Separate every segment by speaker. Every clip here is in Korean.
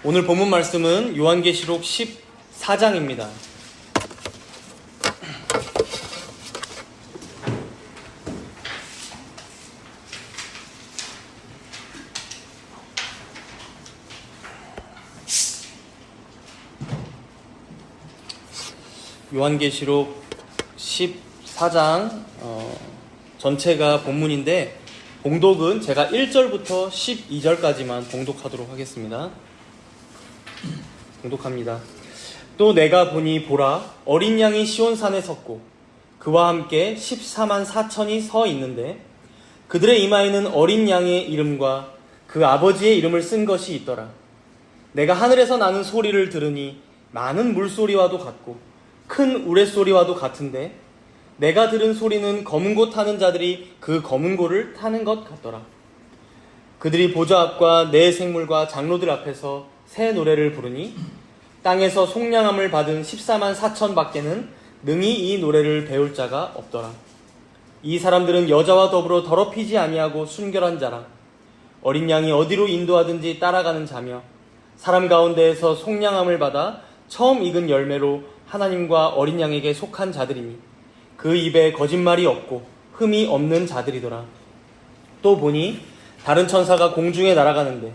Speaker 1: 오늘 본문 말씀은 요한계시록 14장입니다. 요한계시록 14장 전체가 본문인데 봉독은 제가 1절부터 12절까지만 봉독하도록 하겠습니다. 봉독합니다. 또 내가 보니 보라, 어린 양이 시온산에 섰고 그와 함께 14만 4천이 서 있는데 그들의 이마에는 어린 양의 이름과 그 아버지의 이름을 쓴 것이 있더라. 내가 하늘에서 나는 소리를 들으니 많은 물소리와도 같고 큰 우레소리와도 같은데 내가 들은 소리는 검은 고 타는 자들이 그 검은 고를 타는 것 같더라. 그들이 보좌 앞과 네 생물과 장로들 앞에서 새 노래를 부르니 땅에서 속량함을 받은 14만 4천 밖에는 능히 이 노래를 배울 자가 없더라. 이 사람들은 여자와 더불어 더럽히지 아니하고 순결한 자라. 어린 양이 어디로 인도하든지 따라가는 자며 사람 가운데에서 속량함을 받아 처음 익은 열매로 하나님과 어린 양에게 속한 자들이니 그 입에 거짓말이 없고 흠이 없는 자들이더라. 또 보니 다른 천사가 공중에 날아가는데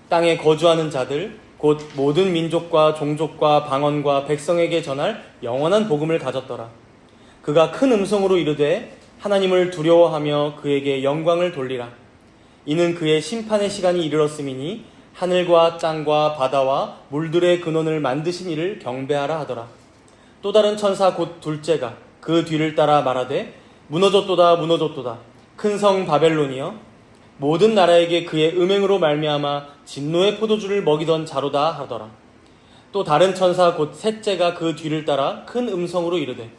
Speaker 1: 땅에 거주하는 자들 곧 모든 민족과 종족과 방언과 백성에게 전할 영원한 복음을 가졌더라. 그가 큰 음성으로 이르되 하나님을 두려워하며 그에게 영광을 돌리라. 이는 그의 심판의 시간이 이르렀음이니 하늘과 땅과 바다와 물들의 근원을 만드신 이를 경배하라 하더라. 또 다른 천사 곧 둘째가 그 뒤를 따라 말하되 무너졌도다 무너졌도다 큰 성 바벨론이여 모든 나라에게 그의 음행으로 말미암아 진노의 포도주를 먹이던 자로다 하더라. 또 다른 천사 곧 셋째가 그 뒤를 따라 큰 음성으로 이르되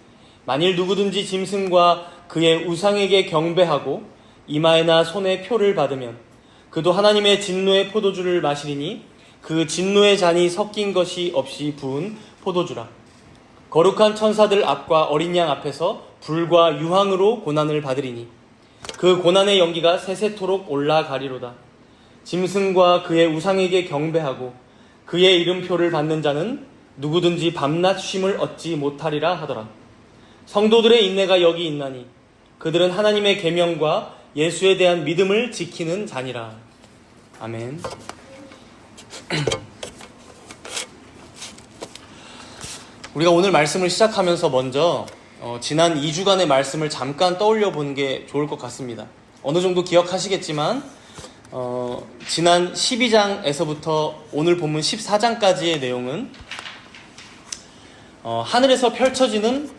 Speaker 1: 만일 누구든지 짐승과 그의 우상에게 경배하고 이마에나 손에 표를 받으면 그도 하나님의 진노의 포도주를 마시리니 그 진노의 잔이 섞인 것이 없이 부은 포도주라. 거룩한 천사들 앞과 어린 양 앞에서 불과 유황으로 고난을 받으리니 그 고난의 연기가 세세토록 올라가리로다. 짐승과 그의 우상에게 경배하고 그의 이름표를 받는 자는 누구든지 밤낮 쉼을 얻지 못하리라 하더라. 성도들의 인내가 여기 있나니 그들은 하나님의 계명과 예수에 대한 믿음을 지키는 자니라. 아멘. 우리가 오늘 말씀을 시작하면서 먼저 지난 2주간의 말씀을 잠깐 떠올려 보는 게 좋을 것 같습니다. 어느 정도 기억하시겠지만 지난 12장에서부터 오늘 본문 14장까지의 내용은 하늘에서 펼쳐지는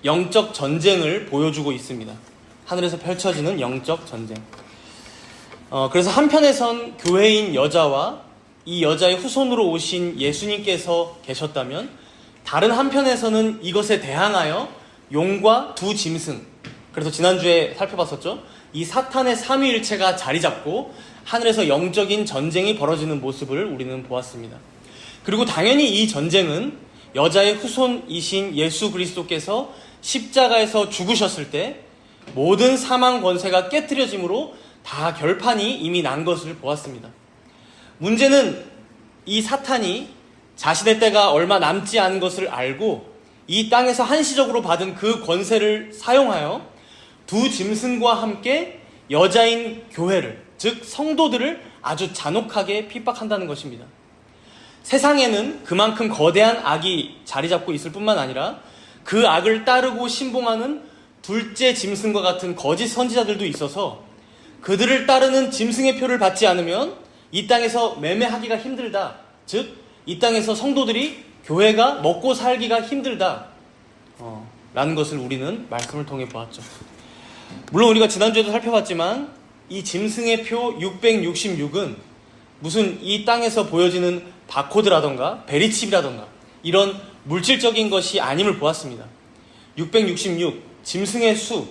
Speaker 1: 영적 전쟁을 보여주고 있습니다. 하늘에서 펼쳐지는 영적 전쟁. 그래서 한편에선 교회인 여자와 이 여자의 후손으로 오신 예수님께서 계셨다면 다른 한편에서는 이것에 대항하여 용과 두 짐승, 그래서 지난주에 살펴봤었죠. 이 사탄의 삼위일체가 자리 잡고 하늘에서 영적인 전쟁이 벌어지는 모습을 우리는 보았습니다. 그리고 당연히 이 전쟁은 여자의 후손이신 예수 그리스도께서 십자가에서 죽으셨을 때 모든 사망 권세가 깨트려짐으로 다 결판이 이미 난 것을 보았습니다. 문제는 이 사탄이 자신의 때가 얼마 남지 않은 것을 알고 이 땅에서 한시적으로 받은 그 권세를 사용하여 두 짐승과 함께 여자인 교회를, 즉 성도들을 아주 잔혹하게 핍박한다는 것입니다. 세상에는 그만큼 거대한 악이 자리 잡고 있을 뿐만 아니라 그 악을 따르고 신봉하는 둘째 짐승과 같은 거짓 선지자들도 있어서 그들을 따르는 짐승의 표를 받지 않으면 이 땅에서 매매하기가 힘들다. 즉 이 땅에서 성도들이 교회가 먹고 살기가 힘들다 라는 것을 우리는 말씀을 통해 보았죠. 물론 우리가 지난주에도 살펴봤지만 이 짐승의 표 666은 무슨 이 땅에서 보여지는 바코드라던가 베리칩이라던가 이런 물질적인 것이 아님을 보았습니다. 666 짐승의 수,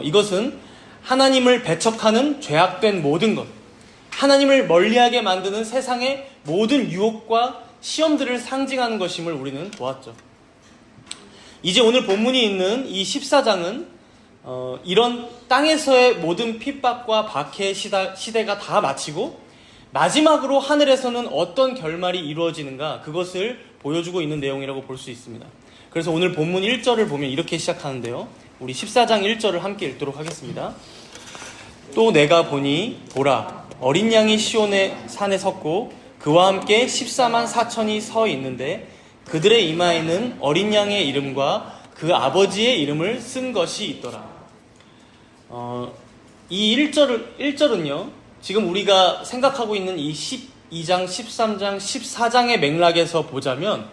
Speaker 1: 이것은 하나님을 배척하는 죄악된 모든 것, 하나님을 멀리하게 만드는 세상의 모든 유혹과 시험들을 상징하는 것임을 우리는 보았죠. 이제 오늘 본문이 있는 이 14장은 이런 땅에서의 모든 핍박과 박해의 시대가 다 마치고 마지막으로 하늘에서는 어떤 결말이 이루어지는가, 그것을 보여주고 있는 내용이라고 볼 수 있습니다. 그래서 오늘 본문 1절을 보면 이렇게 시작하는데요. 우리 14장 1절을 함께 읽도록 하겠습니다. 또 내가 보니 보라, 어린 양이 시온의 산에 섰고 그와 함께 14만 4천이 서 있는데 그들의 이마에는 어린 양의 이름과 그 아버지의 이름을 쓴 것이 있더라. 이 1절은요, 지금 우리가 생각하고 있는 이 12장, 13장, 14장의 맥락에서 보자면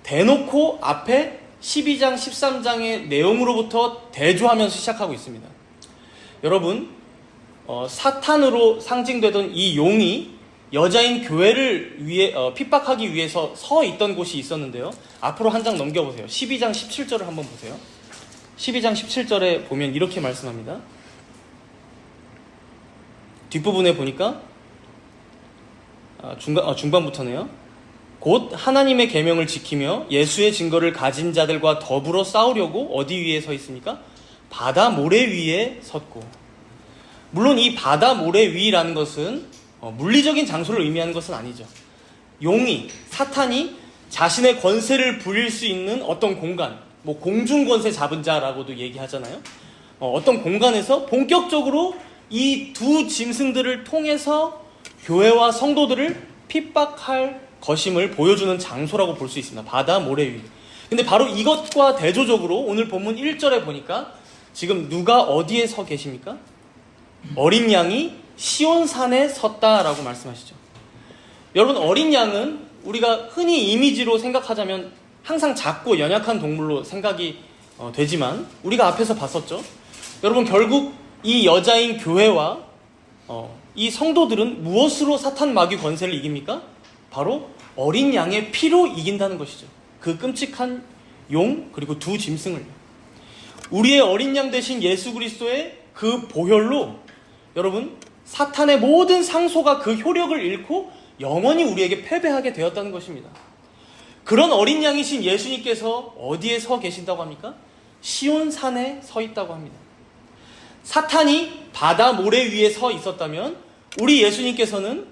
Speaker 1: 대놓고 앞에 12장, 13장의 내용으로부터 대조하면서 시작하고 있습니다. 여러분, 사탄으로 상징되던 이 용이 여자인 교회를 핍박하기 위해서 서 있던 곳이 있었는데요. 앞으로 한 장 넘겨보세요. 12장 17절을 한번 보세요. 12장 17절에 보면 이렇게 말씀합니다. 뒷부분에 보니까 중반부터네요. 곧 하나님의 계명을 지키며 예수의 증거를 가진 자들과 더불어 싸우려고 어디 위에 서 있습니까? 바다 모래 위에 섰고. 물론 이 바다 모래 위라는 것은 물리적인 장소를 의미하는 것은 아니죠. 용이, 사탄이 자신의 권세를 부릴 수 있는 어떤 공간, 공중 권세 잡은 자라고도 얘기하잖아요. 어떤 공간에서 본격적으로 이 두 짐승들을 통해서 교회와 성도들을 핍박할 것임을 보여주는 장소라고 볼 수 있습니다. 바다 모래 위. 근데 바로 이것과 대조적으로 오늘 본문 1절에 보니까 지금 누가 어디에 서 계십니까? 어린 양이 시온산에 섰다라고 말씀하시죠. 여러분, 어린 양은 우리가 흔히 이미지로 생각하자면 항상 작고 연약한 동물로 생각이 되지만 우리가 앞에서 봤었죠. 여러분, 결국 이 여자인 교회와 이 성도들은 무엇으로 사탄 마귀 권세를 이깁니까? 바로 어린 양의 피로 이긴다는 것이죠. 그 끔찍한 용 그리고 두 짐승을. 우리의 어린 양 대신 예수 그리스도의 그 보혈로 여러분, 사탄의 모든 상소가 그 효력을 잃고 영원히 우리에게 패배하게 되었다는 것입니다. 그런 어린 양이신 예수님께서 어디에 서 계신다고 합니까? 시온산에 서 있다고 합니다. 사탄이 바다 모래 위에 서 있었다면 우리 예수님께서는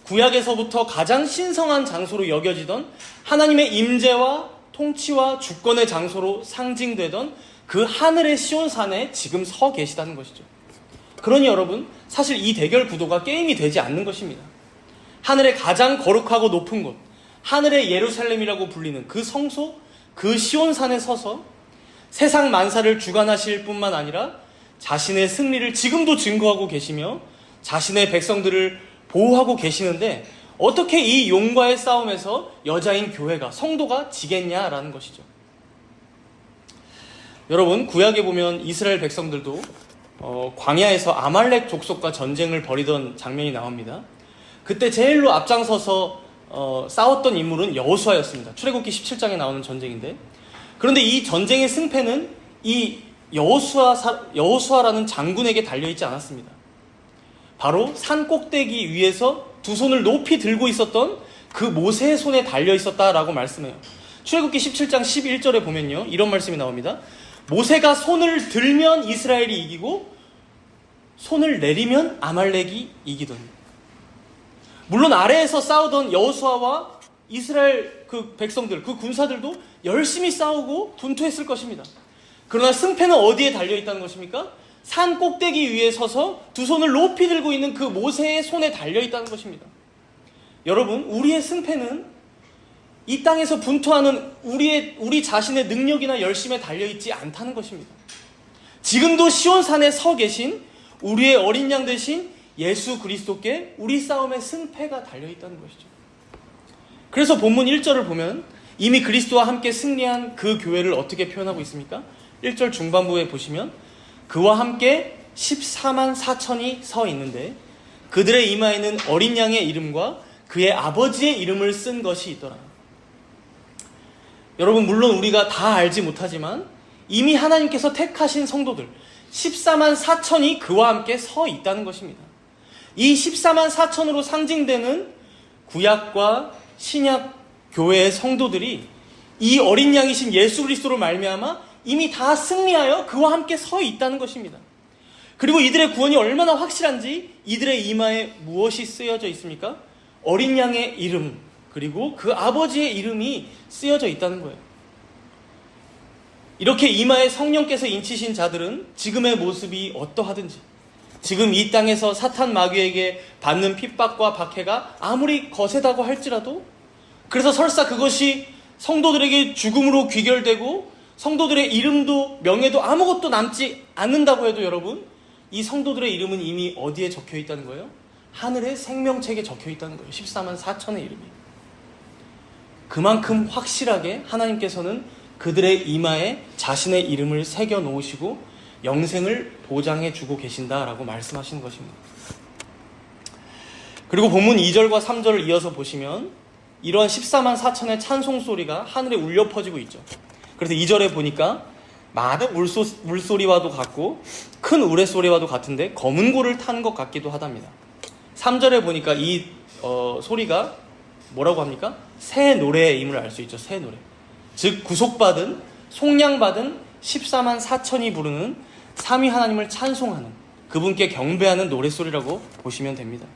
Speaker 1: 구약에서부터 가장 신성한 장소로 여겨지던 하나님의 임재와 통치와 주권의 장소로 상징되던 그 하늘의 시온산에 지금 서 계시다는 것이죠. 그러니 여러분, 사실 이 대결 구도가 게임이 되지 않는 것입니다. 하늘의 가장 거룩하고 높은 곳, 하늘의 예루살렘이라고 불리는 그 성소, 그 시온산에 서서 세상 만사를 주관하실 뿐만 아니라 자신의 승리를 지금도 증거하고 계시며 자신의 백성들을 보호하고 계시는데 어떻게 이 용과의 싸움에서 여자인 교회가, 성도가 지겠냐라는 것이죠. 여러분, 구약에 보면 이스라엘 백성들도 광야에서 아말렉 족속과 전쟁을 벌이던 장면이 나옵니다. 그때 제일로 앞장서서 싸웠던 인물은 여호수아였습니다. 출애굽기 17장에 나오는 전쟁인데, 그런데 이 전쟁의 승패는 이 여호수아라는 장군에게 달려있지 않았습니다. 바로 산 꼭대기 위에서 두 손을 높이 들고 있었던 그 모세의 손에 달려있었다라고 말씀해요. 출애굽기 17장 11절에 보면요, 이런 말씀이 나옵니다. 모세가 손을 들면 이스라엘이 이기고 손을 내리면 아말렉이 이기더니. 물론 아래에서 싸우던 여호수아와 이스라엘 그 백성들, 그 군사들도 열심히 싸우고 분투했을 것입니다. 그러나 승패는 어디에 달려있다는 것입니까? 산 꼭대기 위에 서서 두 손을 높이 들고 있는 그 모세의 손에 달려있다는 것입니다. 여러분, 우리의 승패는 이 땅에서 분투하는 우리 자신의 능력이나 열심에 달려있지 않다는 것입니다. 지금도 시온산에 서 계신 우리의 어린 양 대신 예수 그리스도께 우리 싸움의 승패가 달려있다는 것이죠. 그래서 본문 1절을 보면 이미 그리스도와 함께 승리한 그 교회를 어떻게 표현하고 있습니까? 1절 중반부에 보시면 그와 함께 14만 4천이 서 있는데 그들의 이마에는 어린 양의 이름과 그의 아버지의 이름을 쓴 것이 있더라. 여러분, 물론 우리가 다 알지 못하지만 이미 하나님께서 택하신 성도들 14만 4천이 그와 함께 서 있다는 것입니다. 이 14만 4천으로 상징되는 구약과 신약 교회의 성도들이 이 어린 양이신 예수 그리스도로 말미암아 이미 다 승리하여 그와 함께 서 있다는 것입니다. 그리고 이들의 구원이 얼마나 확실한지 이들의 이마에 무엇이 쓰여져 있습니까? 어린 양의 이름, 그리고 그 아버지의 이름이 쓰여져 있다는 거예요. 이렇게 이마에 성령께서 인치신 자들은 지금의 모습이 어떠하든지, 지금 이 땅에서 사탄 마귀에게 받는 핍박과 박해가 아무리 거세다고 할지라도, 그래서 설사 그것이 성도들에게 죽음으로 귀결되고 성도들의 이름도 명예도 아무것도 남지 않는다고 해도 여러분, 이 성도들의 이름은 이미 어디에 적혀 있다는 거예요? 하늘의 생명책에 적혀 있다는 거예요. 14만 4천의 이름이. 그만큼 확실하게 하나님께서는 그들의 이마에 자신의 이름을 새겨 놓으시고 영생을 보장해 주고 계신다라고 말씀하시는 것입니다. 그리고 본문 2절과 3절을 이어서 보시면 이러한 14만 4천의 찬송 소리가 하늘에 울려 퍼지고 있죠. 그래서 2절에 보니까 많은 물소리와도 같고 큰 우레소리와도 같은데 검은 고를 타는 것 같기도 하답니다. 3절에 보니까 이 소리가 뭐라고 합니까? 새 노래임을 알 수 있죠. 새 노래. 즉 구속받은, 속량받은 14만 4천이 부르는 삼위 하나님을 찬송하는, 그분께 경배하는 노래소리라고 보시면 됩니다.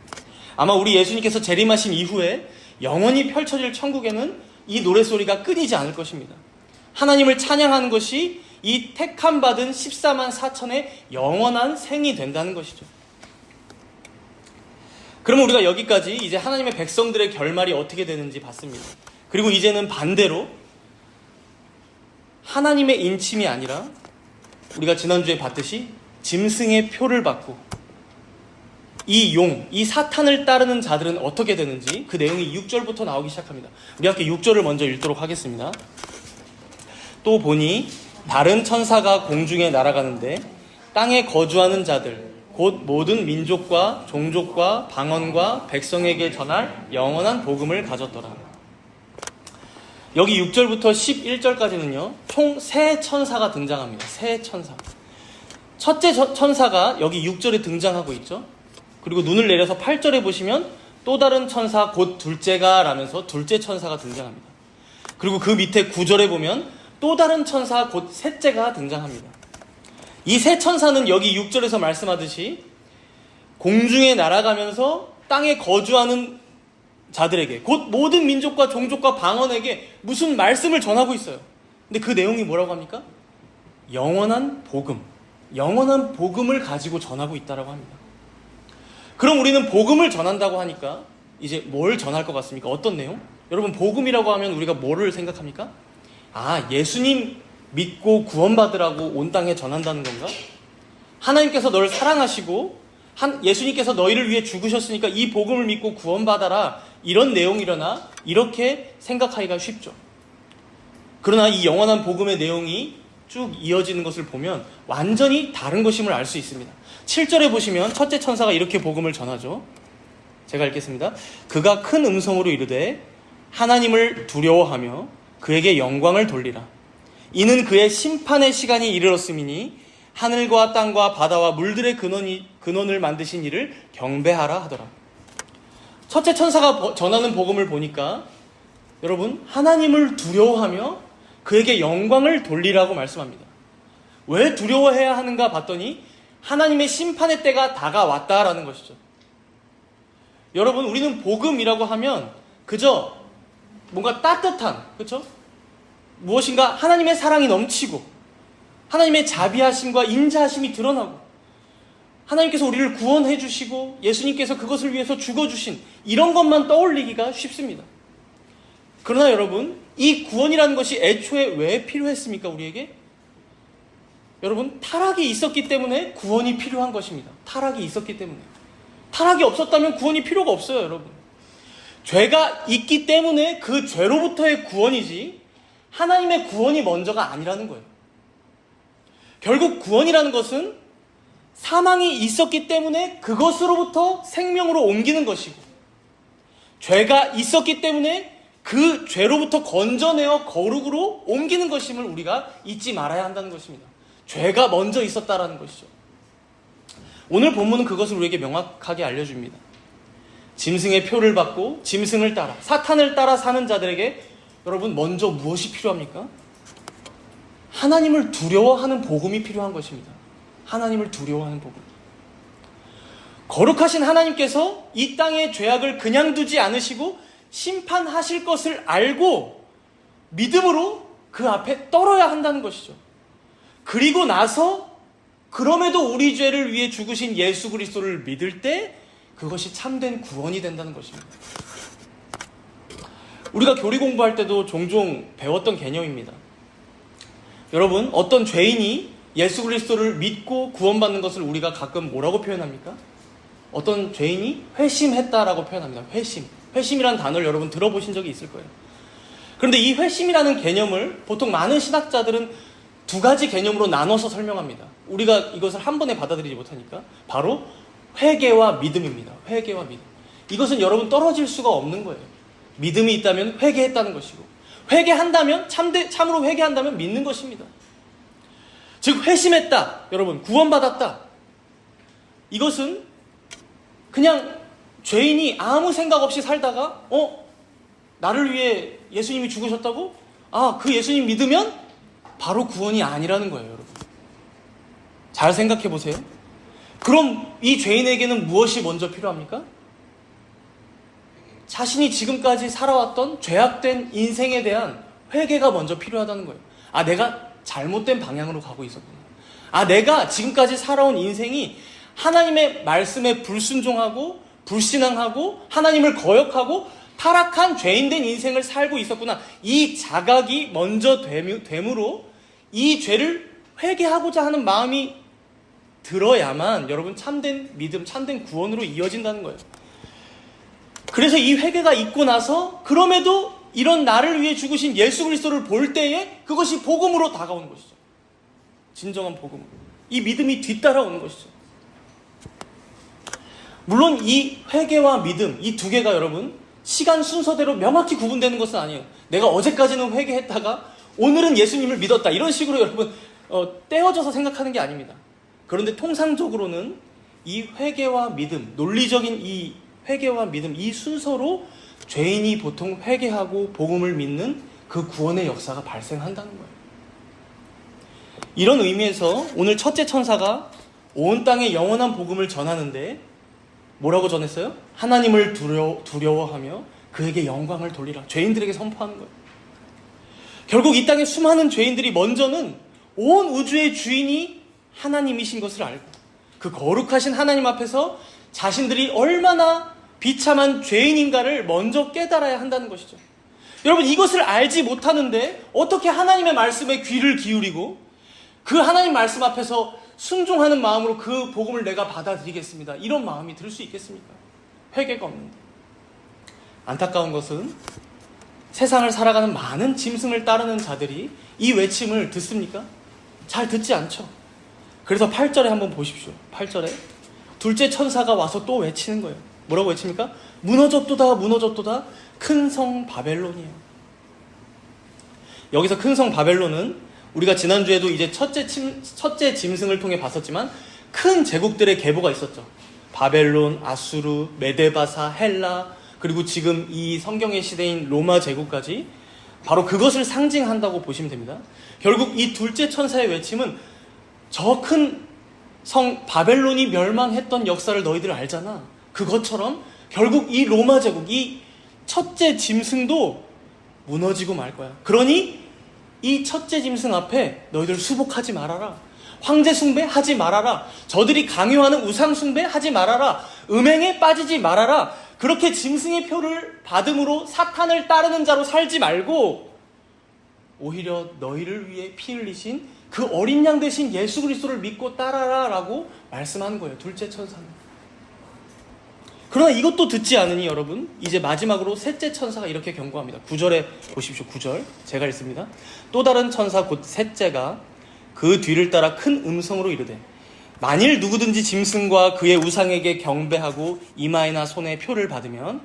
Speaker 1: 아마 우리 예수님께서 재림하신 이후에 영원히 펼쳐질 천국에는 이 노래소리가 끊이지 않을 것입니다. 하나님을 찬양하는 것이 이 택함 받은 14만 4천의 영원한 생이 된다는 것이죠. 그러면 우리가 여기까지 이제 하나님의 백성들의 결말이 어떻게 되는지 봤습니다. 그리고 이제는 반대로 하나님의 인침이 아니라 우리가 지난주에 봤듯이 짐승의 표를 받고 이 사탄을 따르는 자들은 어떻게 되는지 그 내용이 6절부터 나오기 시작합니다. 우리 함께 6절을 먼저 읽도록 하겠습니다. 또 보니 다른 천사가 공중에 날아가는데 땅에 거주하는 자들 곧 모든 민족과 종족과 방언과 백성에게 전할 영원한 복음을 가졌더라. 여기 6절부터 11절까지는요 총 세 천사가 등장합니다. 세 천사. 첫째 천사가 여기 6절에 등장하고 있죠. 그리고 눈을 내려서 8절에 보시면 또 다른 천사 곧 둘째가 라면서 둘째 천사가 등장합니다. 그리고 그 밑에 9절에 보면 또 다른 천사 곧 셋째가 등장합니다. 이 세 천사는 여기 6절에서 말씀하듯이 공중에 날아가면서 땅에 거주하는 자들에게 곧 모든 민족과 종족과 방언에게 무슨 말씀을 전하고 있어요. 근데 그 내용이 뭐라고 합니까? 영원한 복음을 가지고 전하고 있다라고 합니다. 그럼 우리는 복음을 전한다고 하니까 이제 뭘 전할 것 같습니까? 어떤 내용? 여러분 복음이라고 하면 우리가 뭐를 생각합니까? 예수님 믿고 구원받으라고 온 땅에 전한다는 건가? 하나님께서 너를 사랑하시고 예수님께서 너희를 위해 죽으셨으니까 이 복음을 믿고 구원받아라, 이런 내용이려나 이렇게 생각하기가 쉽죠. 그러나 이 영원한 복음의 내용이 쭉 이어지는 것을 보면 완전히 다른 것임을 알 수 있습니다. 7절에 보시면 첫째 천사가 이렇게 복음을 전하죠. 제가 읽겠습니다. 그가 큰 음성으로 이르되 하나님을 두려워하며 그에게 영광을 돌리라. 이는 그의 심판의 시간이 이르렀음이니 하늘과 땅과 바다와 물들의 근원을 만드신 이를 경배하라 하더라. 첫째 천사가 전하는 복음을 보니까 여러분 하나님을 두려워하며 그에게 영광을 돌리라고 말씀합니다. 왜 두려워해야 하는가 봤더니 하나님의 심판의 때가 다가왔다라는 것이죠. 여러분 우리는 복음이라고 하면 그저 뭔가 따뜻한, 그렇죠? 무엇인가 하나님의 사랑이 넘치고 하나님의 자비하심과 인자하심이 드러나고 하나님께서 우리를 구원해 주시고 예수님께서 그것을 위해서 죽어주신 이런 것만 떠올리기가 쉽습니다. 그러나 여러분 이 구원이라는 것이 애초에 왜 필요했습니까? 우리에게? 여러분 타락이 있었기 때문에 구원이 필요한 것입니다. 타락이 있었기 때문에. 타락이 없었다면 구원이 필요가 없어요. 여러분 죄가 있기 때문에 그 죄로부터의 구원이지 하나님의 구원이 먼저가 아니라는 거예요. 결국 구원이라는 것은 사망이 있었기 때문에 그것으로부터 생명으로 옮기는 것이고 죄가 있었기 때문에 그 죄로부터 건져내어 거룩으로 옮기는 것임을 우리가 잊지 말아야 한다는 것입니다. 죄가 먼저 있었다라는 것이죠. 오늘 본문은 그것을 우리에게 명확하게 알려줍니다. 짐승의 표를 받고 짐승을 따라 사탄을 따라 사는 자들에게 여러분 먼저 무엇이 필요합니까? 하나님을 두려워하는 복음이 필요한 것입니다. 하나님을 두려워하는 복음. 거룩하신 하나님께서 이 땅의 죄악을 그냥 두지 않으시고 심판하실 것을 알고 믿음으로 그 앞에 떨어야 한다는 것이죠. 그리고 나서 그럼에도 우리 죄를 위해 죽으신 예수 그리스도를 믿을 때 그것이 참된 구원이 된다는 것입니다. 우리가 교리 공부할 때도 종종 배웠던 개념입니다. 여러분, 어떤 죄인이 예수 그리스도를 믿고 구원받는 것을 우리가 가끔 뭐라고 표현합니까? 어떤 죄인이 회심했다라고 표현합니다. 회심이라는 단어를 여러분 들어보신 적이 있을 거예요. 그런데 이 회심이라는 개념을 보통 많은 신학자들은 두 가지 개념으로 나눠서 설명합니다. 우리가 이것을 한 번에 받아들이지 못하니까 바로 회개와 믿음입니다. 회개와 믿음. 이것은 여러분 떨어질 수가 없는 거예요. 믿음이 있다면 회개했다는 것이고, 회개한다면 참으로 회개한다면 믿는 것입니다. 즉 회심했다, 여러분 구원받았다. 이것은 그냥 죄인이 아무 생각 없이 살다가 나를 위해 예수님이 죽으셨다고? 그 예수님 믿으면 바로 구원이 아니라는 거예요, 여러분. 잘 생각해 보세요. 그럼 이 죄인에게는 무엇이 먼저 필요합니까? 자신이 지금까지 살아왔던 죄악된 인생에 대한 회개가 먼저 필요하다는 거예요. 내가 잘못된 방향으로 가고 있었구나. 내가 지금까지 살아온 인생이 하나님의 말씀에 불순종하고 불신앙하고 하나님을 거역하고 타락한 죄인된 인생을 살고 있었구나. 이 자각이 먼저 됨으로 이 죄를 회개하고자 하는 마음이 들어야만 여러분 참된 믿음, 참된 구원으로 이어진다는 거예요. 그래서 이 회개가 있고 나서 그럼에도 이런 나를 위해 죽으신 예수 그리스도를 볼 때에 그것이 복음으로 다가오는 것이죠. 진정한 복음으로. 이 믿음이 뒤따라오는 것이죠. 물론 이 회개와 믿음, 이 두 개가 여러분 시간 순서대로 명확히 구분되는 것은 아니에요. 내가 어제까지는 회개했다가 오늘은 예수님을 믿었다, 이런 식으로 여러분 떼어져서 생각하는 게 아닙니다. 그런데 통상적으로는 이 회개와 믿음, 논리적인 이 회개와 믿음, 이 순서로 죄인이 보통 회개하고 복음을 믿는 그 구원의 역사가 발생한다는 거예요. 이런 의미에서 오늘 첫째 천사가 온 땅에 영원한 복음을 전하는데 뭐라고 전했어요? 하나님을 두려워하며 그에게 영광을 돌리라. 죄인들에게 선포하는 거예요. 결국 이 땅에 수많은 죄인들이 먼저는 온 우주의 주인이 하나님이신 것을 알고 그 거룩하신 하나님 앞에서 자신들이 얼마나 비참한 죄인인가를 먼저 깨달아야 한다는 것이죠. 여러분, 이것을 알지 못하는데 어떻게 하나님의 말씀에 귀를 기울이고 그 하나님 말씀 앞에서 순종하는 마음으로 그 복음을 내가 받아들이겠습니다, 이런 마음이 들 수 있겠습니까? 회개가 없는데. 안타까운 것은 세상을 살아가는 많은 짐승을 따르는 자들이 이 외침을 듣습니까? 잘 듣지 않죠. 그래서 8절에 한번 보십시오. 8절에 둘째 천사가 와서 또 외치는 거예요. 뭐라고 외칩니까? 무너졌도다, 무너졌도다, 큰 성 바벨론이에요. 여기서 큰 성 바벨론은 우리가 지난주에도 이제 첫째 짐승을 통해 봤었지만 큰 제국들의 계보가 있었죠. 바벨론, 아수르, 메데바사, 헬라, 그리고 지금 이 성경의 시대인 로마 제국까지 바로 그것을 상징한다고 보시면 됩니다. 결국 이 둘째 천사의 외침은 저 큰 성 바벨론이 멸망했던 역사를 너희들 알잖아. 그것처럼 결국 이 로마 제국, 이 첫째 짐승도 무너지고 말 거야. 그러니 이 첫째 짐승 앞에 너희들 수복하지 말아라. 황제 숭배하지 말아라. 저들이 강요하는 우상 숭배하지 말아라. 음행에 빠지지 말아라. 그렇게 짐승의 표를 받음으로 사탄을 따르는 자로 살지 말고 오히려 너희를 위해 피 흘리신 그 어린 양 대신 예수 그리스도를 믿고 따라라 라고 말씀하는 거예요, 둘째 천사는. 그러나 이것도 듣지 않으니 여러분, 이제 마지막으로 셋째 천사가 이렇게 경고합니다. 9절에 보십시오. 9절 제가 읽습니다. 또 다른 천사 곧 셋째가 그 뒤를 따라 큰 음성으로 이르되 만일 누구든지 짐승과 그의 우상에게 경배하고 이마에나 손에 표를 받으면,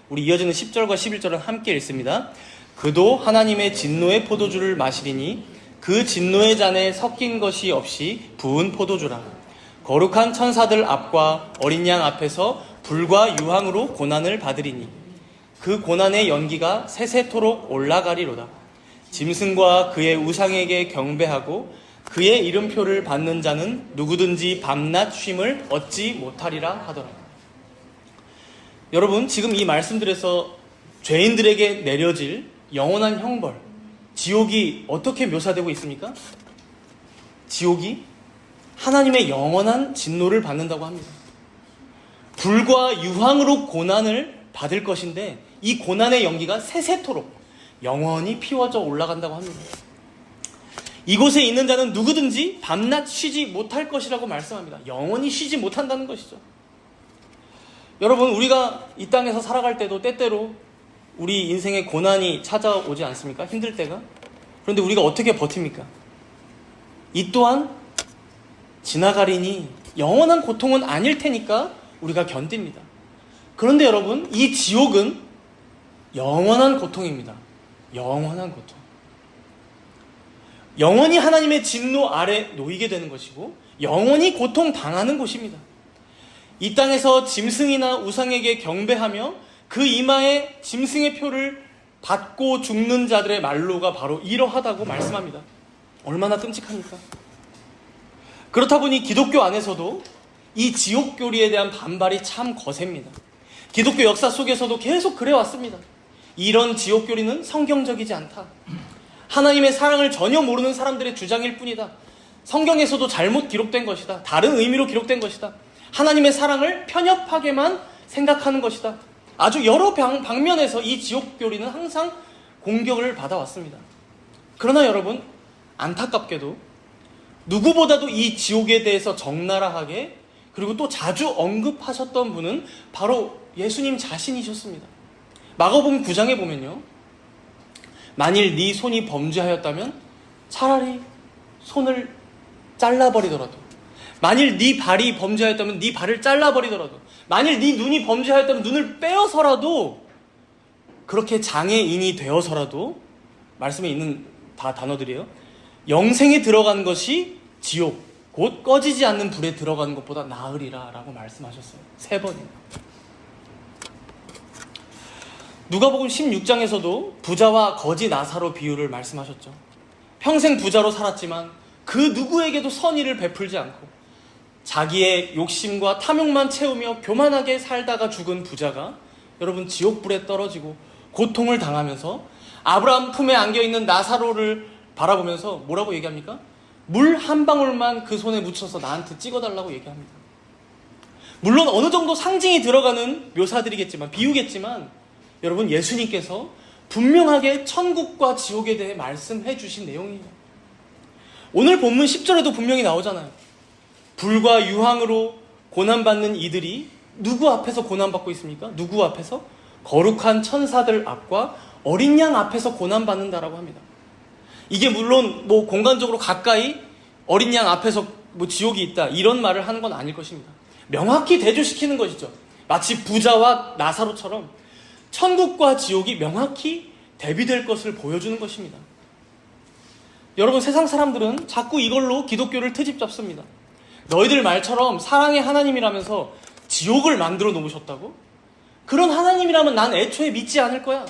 Speaker 1: 우리 이어지는 10절과 11절은 함께 읽습니다. 그도 하나님의 진노의 포도주를 마시리니 그 진노의 잔에 섞인 것이 없이 부은 포도주라. 거룩한 천사들 앞과 어린 양 앞에서 불과 유황으로 고난을 받으리니 그 고난의 연기가 세세토록 올라가리로다. 짐승과 그의 우상에게 경배하고 그의 이름표를 받는 자는 누구든지 밤낮 쉼을 얻지 못하리라 하더라. 여러분, 지금 이 말씀들에서 죄인들에게 내려질 영원한 형벌, 지옥이 어떻게 묘사되고 있습니까? 지옥이 하나님의 영원한 진노를 받는다고 합니다. 불과 유황으로 고난을 받을 것인데 이 고난의 연기가 세세토록 영원히 피워져 올라간다고 합니다. 이곳에 있는 자는 누구든지 밤낮 쉬지 못할 것이라고 말씀합니다. 영원히 쉬지 못한다는 것이죠. 여러분, 우리가 이 땅에서 살아갈 때도 때때로 우리 인생에 고난이 찾아오지 않습니까? 힘들 때가. 그런데 우리가 어떻게 버팁니까? 이 또한 지나가리니 영원한 고통은 아닐 테니까 우리가 견딥니다. 그런데 여러분, 이 지옥은 영원한 고통입니다. 영원한 고통. 영원히 하나님의 진노 아래 놓이게 되는 것이고 영원히 고통당하는 곳입니다. 이 땅에서 짐승이나 우상에게 경배하며 그 이마에 짐승의 표를 받고 죽는 자들의 말로가 바로 이러하다고 말씀합니다. 얼마나 끔찍합니까? 그렇다 보니 기독교 안에서도 이 지옥교리에 대한 반발이 참 거셉니다. 기독교 역사 속에서도 계속 그래왔습니다. 이런 지옥교리는 성경적이지 않다. 하나님의 사랑을 전혀 모르는 사람들의 주장일 뿐이다. 성경에서도 잘못 기록된 것이다. 다른 의미로 기록된 것이다. 하나님의 사랑을 편협하게만 생각하는 것이다. 아주 여러 방면에서 이 지옥교리는 항상 공격을 받아왔습니다. 그러나 여러분, 안타깝게도 누구보다도 이 지옥에 대해서 적나라하게 그리고 또 자주 언급하셨던 분은 바로 예수님 자신이셨습니다. 마가복음 9장에 보면요, 만일 네 손이 범죄하였다면 차라리 손을 잘라버리더라도, 만일 네 발이 범죄하였다면 네 발을 잘라버리더라도, 만일 네 눈이 범죄하였다면 눈을 빼어서라도, 그렇게 장애인이 되어서라도, 말씀에 있는 다 단어들이에요, 영생에 들어가는 것이 지옥, 곧 꺼지지 않는 불에 들어가는 것보다 나으리라 라고 말씀하셨어요. 3번이나. 누가복음 16장에서도 부자와 거지 나사로 비유를 말씀하셨죠. 평생 부자로 살았지만 그 누구에게도 선의를 베풀지 않고 자기의 욕심과 탐욕만 채우며 교만하게 살다가 죽은 부자가 여러분 지옥불에 떨어지고 고통을 당하면서 아브라함 품에 안겨있는 나사로를 바라보면서 뭐라고 얘기합니까? 물 한 방울만 그 손에 묻혀서 나한테 찍어달라고 얘기합니다. 물론 어느 정도 상징이 들어가는 묘사들이겠지만, 비유겠지만 여러분, 예수님께서 분명하게 천국과 지옥에 대해 말씀해 주신 내용이에요. 오늘 본문 10절에도 분명히 나오잖아요. 불과 유황으로 고난받는 이들이 누구 앞에서 고난받고 있습니까? 누구 앞에서? 거룩한 천사들 앞과 어린 양 앞에서 고난받는다라고 합니다. 이게 물론 뭐 공간적으로 가까이 어린 양 앞에서 뭐 지옥이 있다 이런 말을 하는 건 아닐 것입니다. 명확히 대조시키는 것이죠. 마치 부자와 나사로처럼 천국과 지옥이 명확히 대비될 것을 보여주는 것입니다. 여러분, 세상 사람들은 자꾸 이걸로 기독교를 트집 잡습니다. 너희들 말처럼 사랑의 하나님이라면서 지옥을 만들어 놓으셨다고? 그런 하나님이라면 난 애초에 믿지 않을 거야.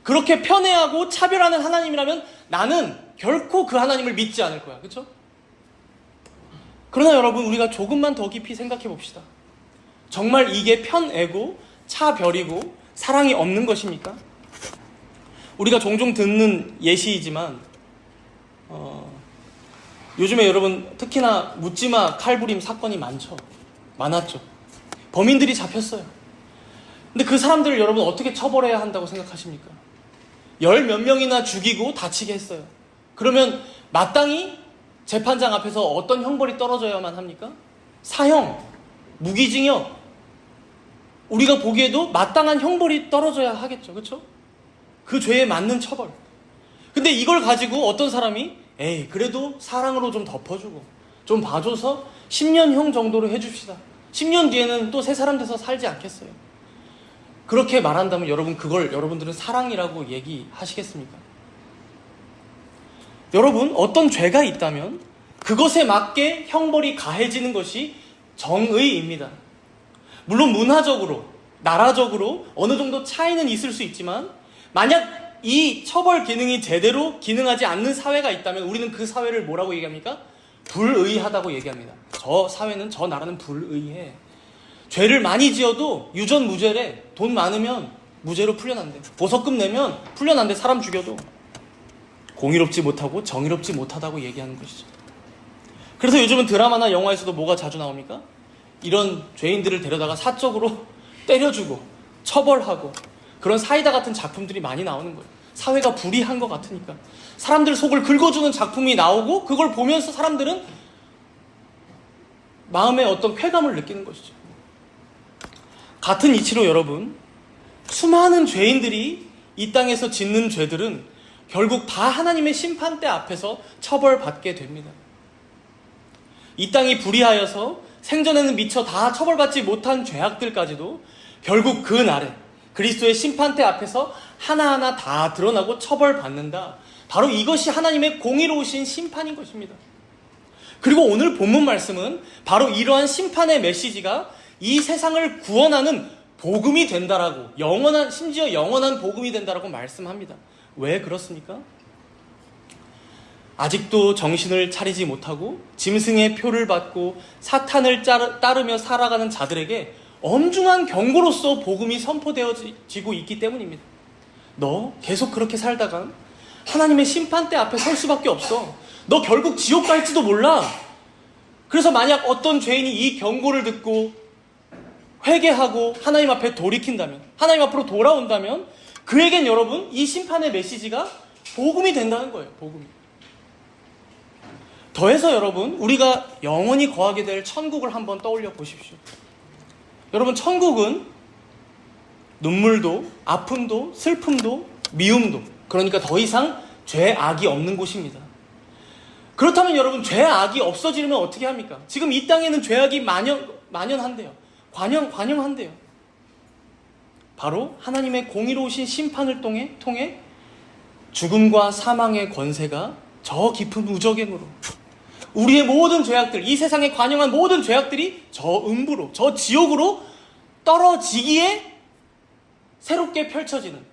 Speaker 1: 그렇게 편애하고 차별하는 하나님이라면 나는 결코 그 하나님을 믿지 않을 거야. 그렇죠? 그러나 여러분, 우리가 조금만 더 깊이 생각해 봅시다. 정말 이게 편애고 차별이고 사랑이 없는 것입니까? 우리가 종종 듣는 예시이지만 요즘에 여러분 특히나 묻지마 칼부림 사건이 많았죠. 범인들이 잡혔어요. 근데 그 사람들을 여러분 어떻게 처벌해야 한다고 생각하십니까? 10몇 명이나 죽이고 다치게 했어요. 그러면 마땅히 재판장 앞에서 어떤 형벌이 떨어져야만 합니까? 사형, 무기징역. 우리가 보기에도 마땅한 형벌이 떨어져야 하겠죠. 그렇죠? 그 죄에 맞는 처벌. 근데 이걸 가지고 어떤 사람이 그래도 사랑으로 좀 덮어주고 좀 봐줘서 10년형 정도로 해줍시다. 10년 뒤에는 또 새 사람 돼서 살지 않겠어요? 그렇게 말한다면 여러분, 그걸 여러분들은 사랑이라고 얘기하시겠습니까? 여러분, 어떤 죄가 있다면 그것에 맞게 형벌이 가해지는 것이 정의입니다. 물론 문화적으로, 나라적으로 어느 정도 차이는 있을 수 있지만 만약 이 처벌 기능이 제대로 기능하지 않는 사회가 있다면 우리는 그 사회를 뭐라고 얘기합니까? 불의하다고 얘기합니다. 저 사회는, 저 나라는 불의해. 죄를 많이 지어도 유전무죄래. 돈 많으면 무죄로 풀려난대. 보석금 내면 풀려난대. 사람 죽여도. 공의롭지 못하고 정의롭지 못하다고 얘기하는 것이죠. 그래서 요즘은 드라마나 영화에서도 뭐가 자주 나옵니까? 이런 죄인들을 데려다가 사적으로 때려주고 처벌하고 그런 사이다 같은 작품들이 많이 나오는 거예요. 사회가 불의한 것 같으니까. 사람들 속을 긁어주는 작품이 나오고 그걸 보면서 사람들은 마음에 어떤 쾌감을 느끼는 것이죠. 같은 이치로 여러분, 수많은 죄인들이 이 땅에서 짓는 죄들은 결국 다 하나님의 심판대 앞에서 처벌받게 됩니다. 이 땅이 불의하여서 생전에는 미처 다 처벌받지 못한 죄악들까지도 결국 그 날에 그리스도의 심판대 앞에서 하나하나 다 드러나고 처벌받는다. 바로 이것이 하나님의 공의로우신 심판인 것입니다. 그리고 오늘 본문 말씀은 바로 이러한 심판의 메시지가 이 세상을 구원하는 복음이 된다라고, 심지어 영원한 복음이 된다라고 말씀합니다. 왜 그렇습니까? 아직도 정신을 차리지 못하고 짐승의 표를 받고 사탄을 따르며 살아가는 자들에게 엄중한 경고로서 복음이 선포되어지고 있기 때문입니다. 너 계속 그렇게 살다간 하나님의 심판대 앞에 설 수밖에 없어. 너 결국 지옥 갈지도 몰라. 그래서 만약 어떤 죄인이 이 경고를 듣고 회개하고 하나님 앞에 돌이킨다면, 하나님 앞으로 돌아온다면 그에겐 여러분 이 심판의 메시지가 복음이 된다는 거예요. 복음이. 더해서 여러분, 우리가 영원히 거하게 될 천국을 한번 떠올려 보십시오. 여러분, 천국은 눈물도 아픔도 슬픔도 미움도, 그러니까 더 이상 죄악이 없는 곳입니다. 그렇다면 여러분, 죄악이 없어지려면 어떻게 합니까? 지금 이 땅에는 죄악이 만연한데요. 관영한데요. 바로 하나님의 공의로우신 심판을 통해 죽음과 사망의 권세가 저 깊은 우저갱으로, 우리의 모든 죄악들, 이 세상에 관영한 모든 죄악들이 저 음부로, 저 지옥으로 떨어지기에 새롭게 펼쳐지는,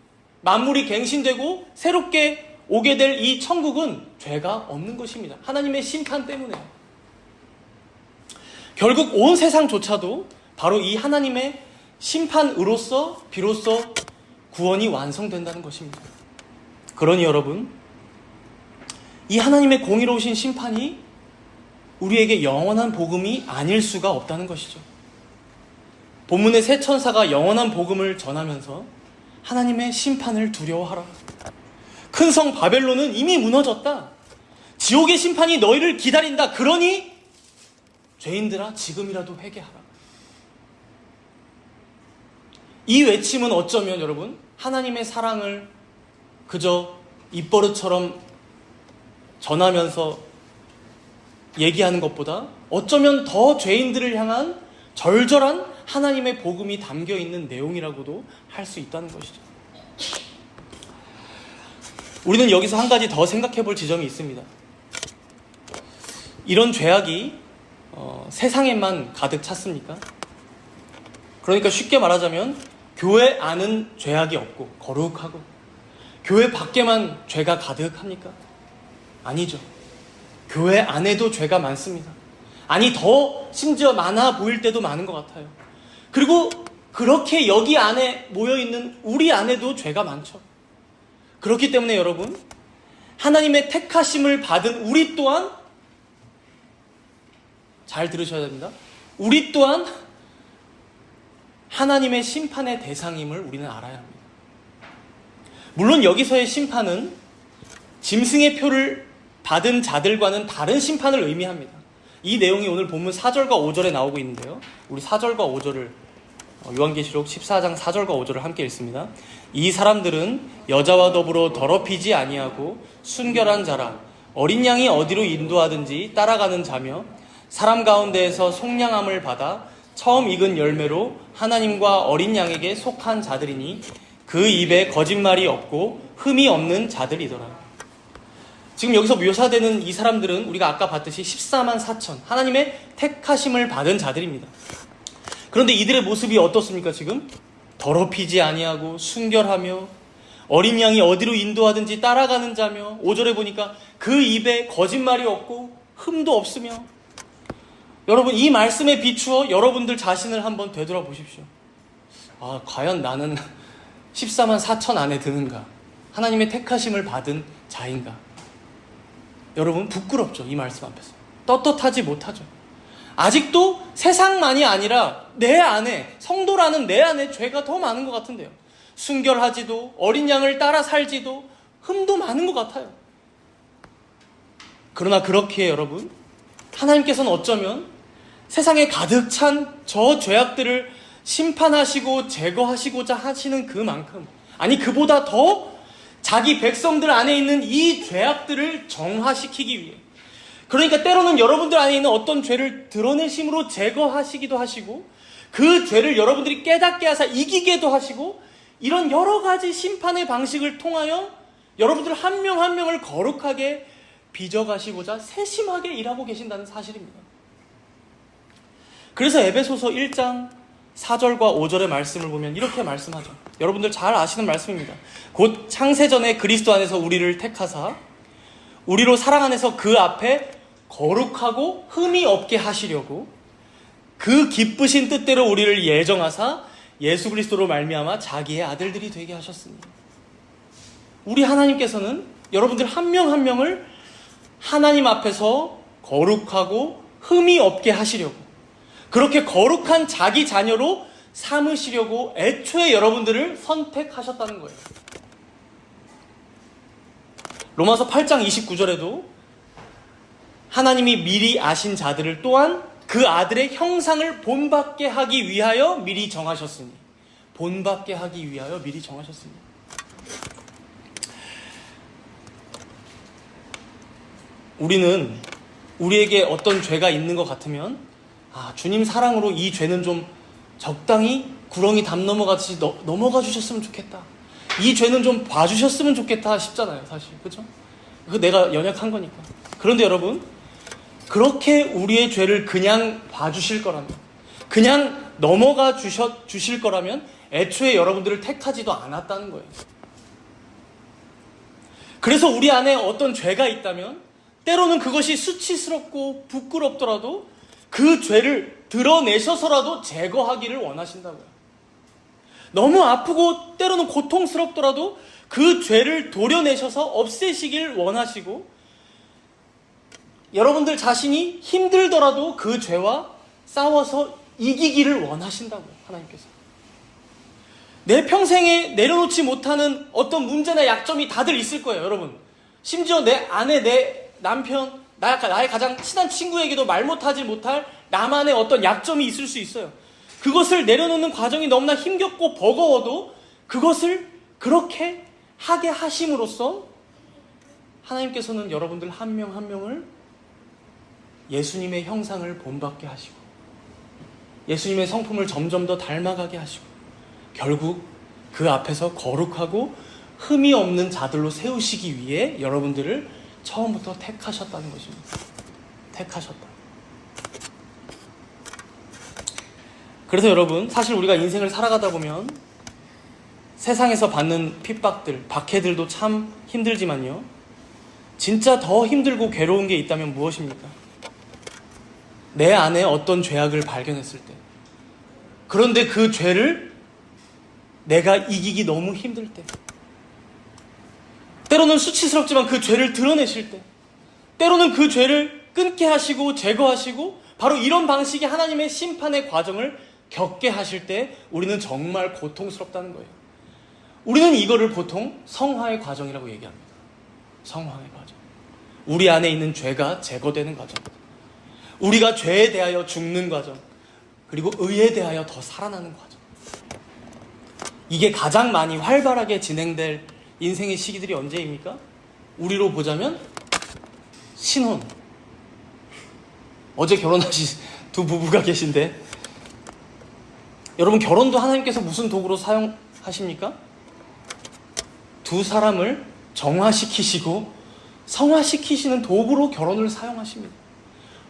Speaker 1: 만물이 갱신되고 새롭게 오게 될 이 천국은 죄가 없는 것입니다. 하나님의 심판 때문에. 결국 온 세상조차도 바로 이 하나님의 심판으로서 비로소 구원이 완성된다는 것입니다. 그러니 여러분, 이 하나님의 공의로우신 심판이 우리에게 영원한 복음이 아닐 수가 없다는 것이죠. 본문의 세 천사가 영원한 복음을 전하면서 하나님의 심판을 두려워하라. 큰 성 바벨론은 이미 무너졌다. 지옥의 심판이 너희를 기다린다. 그러니 죄인들아, 지금이라도 회개하라. 이 외침은 어쩌면 여러분, 하나님의 사랑을 그저 입버릇처럼 전하면서 얘기하는 것보다 어쩌면 더 죄인들을 향한 절절한 하나님의 복음이 담겨있는 내용이라고도 할 수 있다는 것이죠. 우리는 여기서 한 가지 더 생각해 볼 지점이 있습니다. 이런 죄악이 세상에만 가득 찼습니까? 그러니까 쉽게 말하자면 교회 안은 죄악이 없고 거룩하고 교회 밖에만 죄가 가득합니까? 아니죠. 교회 안에도 죄가 많습니다. 아니, 더 심지어 많아 보일 때도 많은 것 같아요. 그리고 그렇게 여기 안에 모여있는 우리 안에도 죄가 많죠. 그렇기 때문에 여러분, 하나님의 택하심을 받은 우리 또한, 잘 들으셔야 됩니다. 우리 또한 하나님의 심판의 대상임을 우리는 알아야 합니다. 물론 여기서의 심판은 짐승의 표를 받은 자들과는 다른 심판을 의미합니다. 이 내용이 오늘 본문 4절과 5절에 나오고 있는데요. 우리 4절과 5절을 요한계시록 14장 4절과 5절을 함께 읽습니다. 이 사람들은 여자와 더불어 더럽히지 아니하고 순결한 자라, 어린 양이 어디로 인도하든지 따라가는 자며 사람 가운데에서 속량함을 받아 처음 익은 열매로 하나님과 어린 양에게 속한 자들이니 그 입에 거짓말이 없고 흠이 없는 자들이더라. 지금 여기서 묘사되는 이 사람들은 우리가 아까 봤듯이 14만 4천, 하나님의 택하심을 받은 자들입니다. 그런데 이들의 모습이 어떻습니까? 지금 더럽히지 아니하고 순결하며 어린 양이 어디로 인도하든지 따라가는 자며 5절에 보니까 그 입에 거짓말이 없고 흠도 없으며. 여러분, 이 말씀에 비추어 여러분들 자신을 한번 되돌아보십시오. 과연 나는 14만 4천 안에 드는가? 하나님의 택하심을 받은 자인가? 여러분, 부끄럽죠, 이 말씀 앞에서. 떳떳하지 못하죠. 아직도 세상만이 아니라 내 안에, 성도라는 내 안에 죄가 더 많은 것 같은데요. 순결하지도, 어린 양을 따라 살지도, 흠도 많은 것 같아요. 그러나 그렇기에 여러분, 하나님께서는 어쩌면 세상에 가득 찬 저 죄악들을 심판하시고 제거하시고자 하시는 그만큼, 아니 그보다 더 자기 백성들 안에 있는 이 죄악들을 정화시키기 위해, 그러니까 때로는 여러분들 안에 있는 어떤 죄를 드러내심으로 제거하시기도 하시고, 그 죄를 여러분들이 깨닫게 하사 이기게도 하시고, 이런 여러 가지 심판의 방식을 통하여 여러분들 한 명 한 명을 거룩하게 빚어가시고자 세심하게 일하고 계신다는 사실입니다. 그래서 에베소서 1장 4절과 5절의 말씀을 보면 이렇게 말씀하죠. 여러분들 잘 아시는 말씀입니다. 곧 창세전에 그리스도 안에서 우리를 택하사 우리로 사랑 안에서 그 앞에 거룩하고 흠이 없게 하시려고 그 기쁘신 뜻대로 우리를 예정하사 예수 그리스도로 말미암아 자기의 아들들이 되게 하셨습니다. 우리 하나님께서는 여러분들 한 명 한 명을 하나님 앞에서 거룩하고 흠이 없게 하시려고, 그렇게 거룩한 자기 자녀로 삼으시려고 애초에 여러분들을 선택하셨다는 거예요. 로마서 8장 29절에도 하나님이 미리 아신 자들을 또한 그 아들의 형상을 본받게 하기 위하여 미리 정하셨으니, 본받게 하기 위하여 미리 정하셨습니다. 우리는 우리에게 어떤 죄가 있는 것 같으면 주님 사랑으로 이 죄는 좀 적당히 구렁이 담 넘어가듯이 넘어가 주셨으면 좋겠다, 이 죄는 좀 봐주셨으면 좋겠다 싶잖아요, 사실. 그렇죠? 그 내가 연약한 거니까. 그런데 여러분, 그렇게 우리의 죄를 그냥 봐주실 거라면, 그냥 넘어가 주실 거라면 애초에 여러분들을 택하지도 않았다는 거예요. 그래서 우리 안에 어떤 죄가 있다면 때로는 그것이 수치스럽고 부끄럽더라도 그 죄를 드러내셔서라도 제거하기를 원하신다고요. 너무 아프고 때로는 고통스럽더라도 그 죄를 도려내셔서 없애시길 원하시고, 여러분들 자신이 힘들더라도 그 죄와 싸워서 이기기를 원하신다고요, 하나님께서. 내 평생에 내려놓지 못하는 어떤 문제나 약점이 다들 있을 거예요, 여러분. 심지어 내 아내, 내 남편, 나의 가장 친한 친구에게도 말 못하지 못할 나만의 어떤 약점이 있을 수 있어요. 그것을 내려놓는 과정이 너무나 힘겹고 버거워도 그것을 그렇게 하게 하심으로써 하나님께서는 여러분들 한 명 한 명을 예수님의 형상을 본받게 하시고 예수님의 성품을 점점 더 닮아가게 하시고 결국 그 앞에서 거룩하고 흠이 없는 자들로 세우시기 위해 여러분들을 처음부터 택하셨다는 것입니다. 택하셨다. 그래서 여러분, 사실 우리가 인생을 살아가다 보면 세상에서 받는 핍박들, 박해들도 참 힘들지만요, 진짜 더 힘들고 괴로운 게 있다면 무엇입니까? 내 안에 어떤 죄악을 발견했을 때, 그런데 그 죄를 내가 이기기 너무 힘들 때, 때로는 수치스럽지만 그 죄를 드러내실 때, 때로는 그 죄를 끊게 하시고 제거하시고 바로 이런 방식의 하나님의 심판의 과정을 겪게 하실 때 우리는 정말 고통스럽다는 거예요. 우리는 이거를 보통 성화의 과정이라고 얘기합니다. 성화의 과정. 우리 안에 있는 죄가 제거되는 과정, 우리가 죄에 대하여 죽는 과정, 그리고 의에 대하여 더 살아나는 과정. 이게 가장 많이 활발하게 진행될 인생의 시기들이 언제입니까? 우리로 보자면 신혼. 어제 결혼하신 두 부부가 계신데, 여러분, 결혼도 하나님께서 무슨 도구로 사용하십니까? 두 사람을 정화시키시고 성화시키시는 도구로 결혼을 사용하십니다.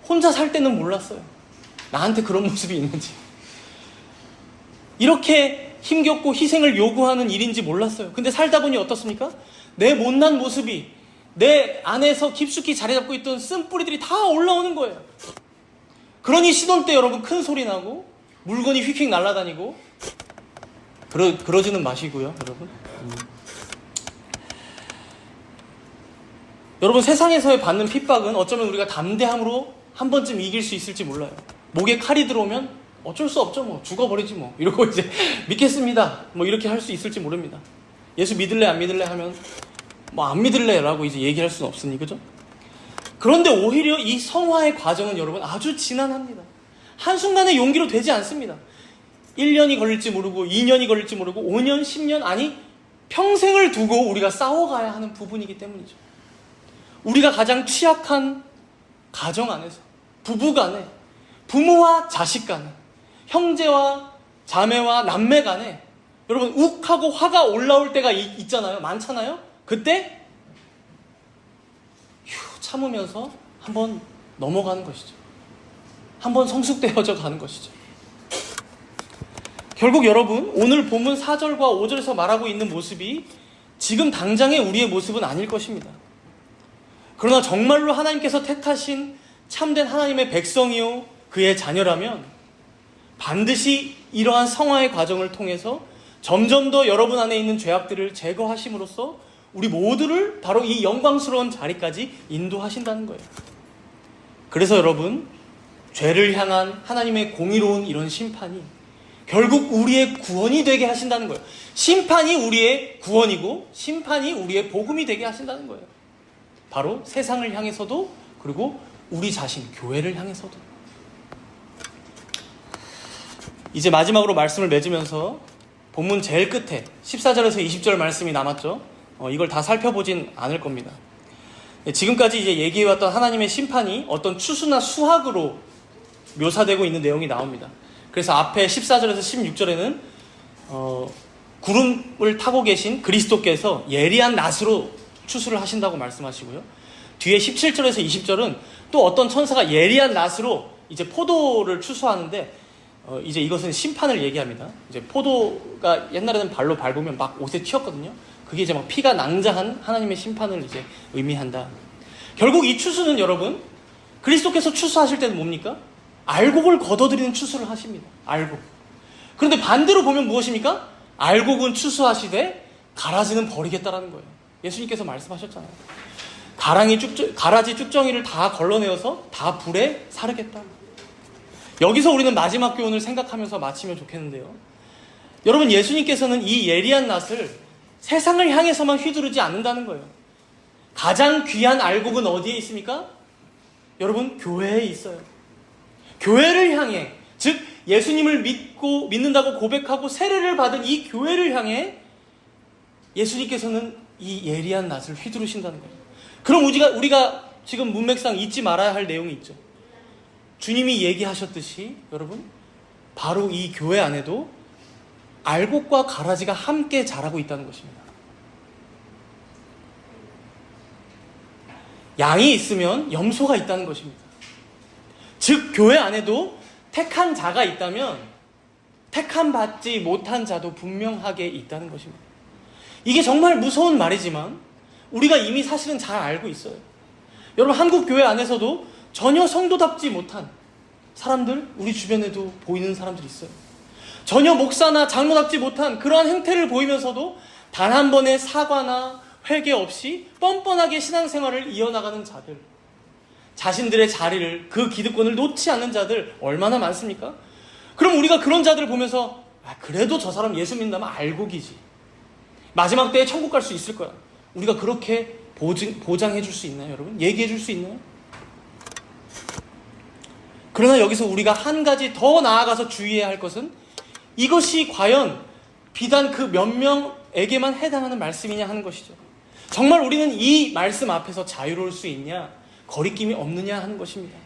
Speaker 1: 혼자 살 때는 몰랐어요, 나한테 그런 모습이 있는지. 이렇게 힘겹고 희생을 요구하는 일인지 몰랐어요. 근데 살다 보니 어떻습니까? 내 못난 모습이 내 안에서 깊숙이 자리 잡고 있던 쓴뿌리들이 다 올라오는 거예요. 그러니 시돈 때 여러분 큰 소리 나고 물건이 휙휙 날아다니고 그러지는 마시고요, 여러분. 여러분, 세상에서의 받는 핍박은 어쩌면 우리가 담대함으로 한 번쯤 이길 수 있을지 몰라요. 목에 칼이 들어오면 어쩔 수 없죠, 뭐 죽어버리지 뭐 이러고 이제 믿겠습니다 뭐 이렇게 할 수 있을지 모릅니다. 예수 믿을래 안 믿을래 하면 뭐 안 믿을래 라고 이제 얘기할 수는 없으니, 그죠? 그런데 오히려 이 성화의 과정은 여러분 아주 지난합니다. 한순간에 용기로 되지 않습니다. 1년이 걸릴지 모르고 2년이 걸릴지 모르고 5년, 10년, 아니 평생을 두고 우리가 싸워가야 하는 부분이기 때문이죠. 우리가 가장 취약한 가정 안에서, 부부 간에, 부모와 자식 간에, 형제와 자매와 남매 간에 여러분 욱하고 화가 올라올 때가 있잖아요. 많잖아요. 그때 참으면서 한번 넘어가는 것이죠. 한번 성숙되어져 가는 것이죠. 결국 여러분, 오늘 본문 4절과 5절에서 말하고 있는 모습이 지금 당장의 우리의 모습은 아닐 것입니다. 그러나 정말로 하나님께서 택하신 참된 하나님의 백성이요 그의 자녀라면 반드시 이러한 성화의 과정을 통해서 점점 더 여러분 안에 있는 죄악들을 제거하심으로써 우리 모두를 바로 이 영광스러운 자리까지 인도하신다는 거예요. 그래서 여러분, 죄를 향한 하나님의 공의로운 이런 심판이 결국 우리의 구원이 되게 하신다는 거예요. 심판이 우리의 구원이고 심판이 우리의 복음이 되게 하신다는 거예요. 바로 세상을 향해서도, 그리고 우리 자신, 교회를 향해서도. 이제 마지막으로 말씀을 맺으면서 본문 제일 끝에 14절에서 20절 말씀이 남았죠. 이걸 다 살펴보진 않을 겁니다. 지금까지 이제 얘기해왔던 하나님의 심판이 어떤 추수나 수학으로 묘사되고 있는 내용이 나옵니다. 그래서 앞에 14절에서 16절에는 구름을 타고 계신 그리스도께서 예리한 낫으로 추수를 하신다고 말씀하시고요. 뒤에 17절에서 20절은 또 어떤 천사가 예리한 낫으로 이제 포도를 추수하는데 이제 이것은 심판을 얘기합니다. 이제 포도가 옛날에는 발로 밟으면 막 옷에 튀었거든요. 그게 이제 막 피가 낭자한 하나님의 심판을 이제 의미한다. 결국 이 추수는 여러분, 그리스도께서 추수하실 때는 뭡니까? 알곡을 걷어들이는 추수를 하십니다. 알곡. 그런데 반대로 보면 무엇입니까? 알곡은 추수하시되 가라지는 버리겠다라는 거예요. 예수님께서 말씀하셨잖아요. 가라지 쭉정이를 다 걸러내어서 다 불에 사르겠다. 여기서 우리는 마지막 교훈을 생각하면서 마치면 좋겠는데요. 여러분, 예수님께서는 이 예리한 낫을 세상을 향해서만 휘두르지 않는다는 거예요. 가장 귀한 알곡은 어디에 있습니까? 여러분, 교회에 있어요. 교회를 향해, 즉 예수님을 믿는다고 고백하고 세례를 받은 이 교회를 향해 예수님께서는 이 예리한 낫을 휘두르신다는 거예요. 그럼 우리가 지금 문맥상 잊지 말아야 할 내용이 있죠. 주님이 얘기하셨듯이 여러분, 바로 이 교회 안에도 알곡과 가라지가 함께 자라고 있다는 것입니다. 양이 있으면 염소가 있다는 것입니다. 즉 교회 안에도 택한 자가 있다면 택함 받지 못한 자도 분명하게 있다는 것입니다. 이게 정말 무서운 말이지만 우리가 이미 사실은 잘 알고 있어요. 여러분, 한국 교회 안에서도 전혀 성도답지 못한 사람들, 우리 주변에도 보이는 사람들이 있어요. 전혀 목사나 장로답지 못한 그러한 행태를 보이면서도 단 한 번의 사과나 회개 없이 뻔뻔하게 신앙생활을 이어나가는 자들, 자신들의 자리를, 그 기득권을 놓지 않는 자들 얼마나 많습니까? 그럼 우리가 그런 자들을 보면서 그래도 저 사람 예수 믿는다면 알곡이지, 마지막 때에 천국 갈 수 있을 거야, 우리가 그렇게 보장해 줄 수 있나요, 여러분? 얘기해 줄 수 있나요? 그러나 여기서 우리가 한 가지 더 나아가서 주의해야 할 것은 이것이 과연 비단 그 몇 명에게만 해당하는 말씀이냐 하는 것이죠. 정말 우리는 이 말씀 앞에서 자유로울 수 있냐, 거리낌이 없느냐 하는 것입니다.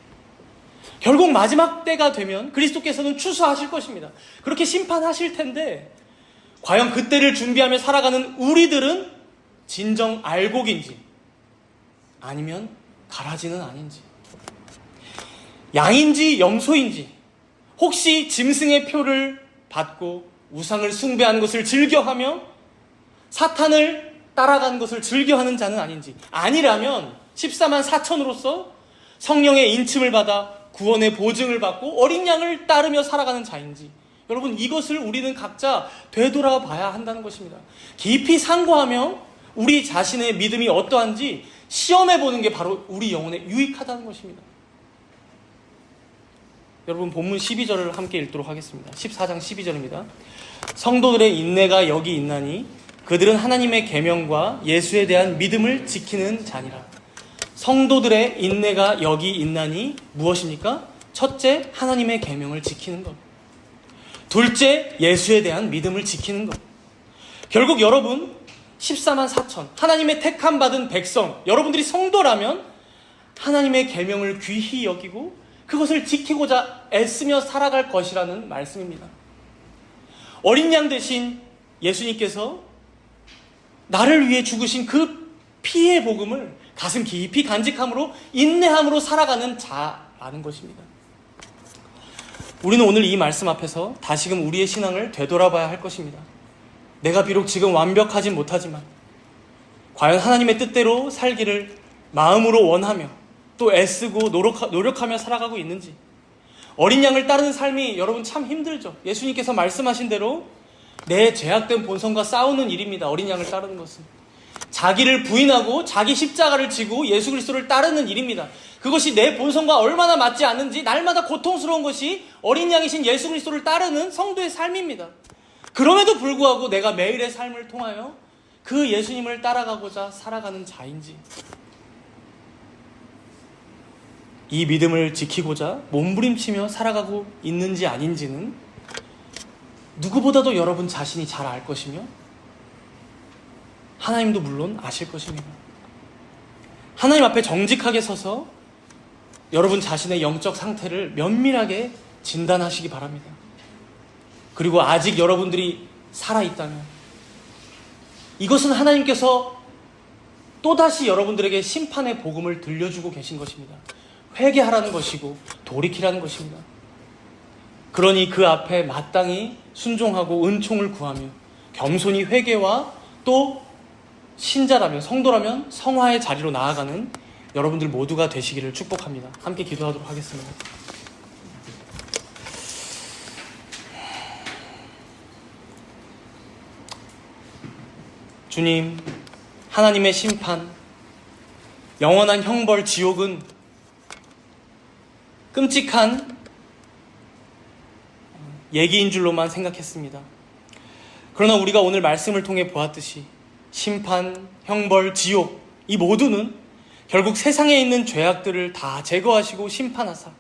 Speaker 1: 결국 마지막 때가 되면 그리스도께서는 추수하실 것입니다. 그렇게 심판하실 텐데 과연 그때를 준비하며 살아가는 우리들은 진정 알곡인지 아니면 가라지는 아닌지, 양인지 염소인지, 혹시 짐승의 표를 받고 우상을 숭배하는 것을 즐겨하며 사탄을 따라가는 것을 즐겨하는 자는 아닌지, 아니라면 14만 4천으로서 성령의 인침을 받아 구원의 보증을 받고 어린 양을 따르며 살아가는 자인지, 여러분, 이것을 우리는 각자 되돌아봐야 한다는 것입니다. 깊이 상고하며 우리 자신의 믿음이 어떠한지 시험해보는 게 바로 우리 영혼에 유익하다는 것입니다. 여러분, 본문 12절을 함께 읽도록 하겠습니다. 14장 12절입니다. 성도들의 인내가 여기 있나니 그들은 하나님의 계명과 예수에 대한 믿음을 지키는 자니라. 성도들의 인내가 여기 있나니 무엇입니까? 첫째, 하나님의 계명을 지키는 것. 둘째, 예수에 대한 믿음을 지키는 것. 결국 여러분, 14만 4천, 하나님의 택함 받은 백성, 여러분들이 성도라면 하나님의 계명을 귀히 여기고 그것을 지키고자 애쓰며 살아갈 것이라는 말씀입니다. 어린 양 대신 예수님께서 나를 위해 죽으신 그 피의 복음을 가슴 깊이 간직함으로 인내함으로 살아가는 자라는 것입니다. 우리는 오늘 이 말씀 앞에서 다시금 우리의 신앙을 되돌아봐야 할 것입니다. 내가 비록 지금 완벽하진 못하지만 과연 하나님의 뜻대로 살기를 마음으로 원하며 또 애쓰고 노력하며 살아가고 있는지. 어린 양을 따르는 삶이 여러분 참 힘들죠. 예수님께서 말씀하신 대로 내 죄악된 본성과 싸우는 일입니다. 어린 양을 따르는 것은 자기를 부인하고 자기 십자가를 지고 예수 그리스도를 따르는 일입니다. 그것이 내 본성과 얼마나 맞지 않는지 날마다 고통스러운 것이 어린 양이신 예수 그리스도를 따르는 성도의 삶입니다. 그럼에도 불구하고 내가 매일의 삶을 통하여 그 예수님을 따라가고자 살아가는 자인지, 이 믿음을 지키고자 몸부림치며 살아가고 있는지 아닌지는 누구보다도 여러분 자신이 잘 알 것이며 하나님도 물론 아실 것입니다. 하나님 앞에 정직하게 서서 여러분 자신의 영적 상태를 면밀하게 진단하시기 바랍니다. 그리고 아직 여러분들이 살아있다면 이것은 하나님께서 또다시 여러분들에게 심판의 복음을 들려주고 계신 것입니다. 회개하라는 것이고 돌이키라는 것입니다. 그러니 그 앞에 마땅히 순종하고 은총을 구하며 겸손히 회개와 또 신자라면, 성도라면 성화의 자리로 나아가는 여러분들 모두가 되시기를 축복합니다. 함께 기도하도록 하겠습니다. 주님, 하나님의 심판, 영원한 형벌, 지옥은 끔찍한 얘기인 줄로만 생각했습니다. 그러나 우리가 오늘 말씀을 통해 보았듯이 심판, 형벌, 지옥, 이 모두는 결국 세상에 있는 죄악들을 다 제거하시고 심판하사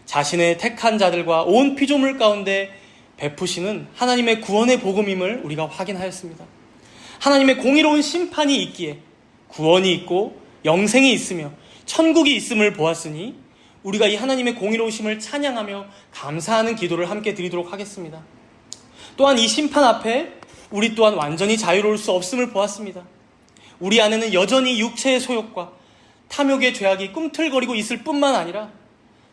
Speaker 1: 자신의 택한 자들과 온 피조물 가운데 베푸시는 하나님의 구원의 복음임을 우리가 확인하였습니다. 하나님의 공의로운 심판이 있기에 구원이 있고 영생이 있으며 천국이 있음을 보았으니 우리가 이 하나님의 공의로우심을 찬양하며 감사하는 기도를 함께 드리도록 하겠습니다. 또한 이 심판 앞에 우리 또한 완전히 자유로울 수 없음을 보았습니다. 우리 안에는 여전히 육체의 소욕과 탐욕의 죄악이 꿈틀거리고 있을 뿐만 아니라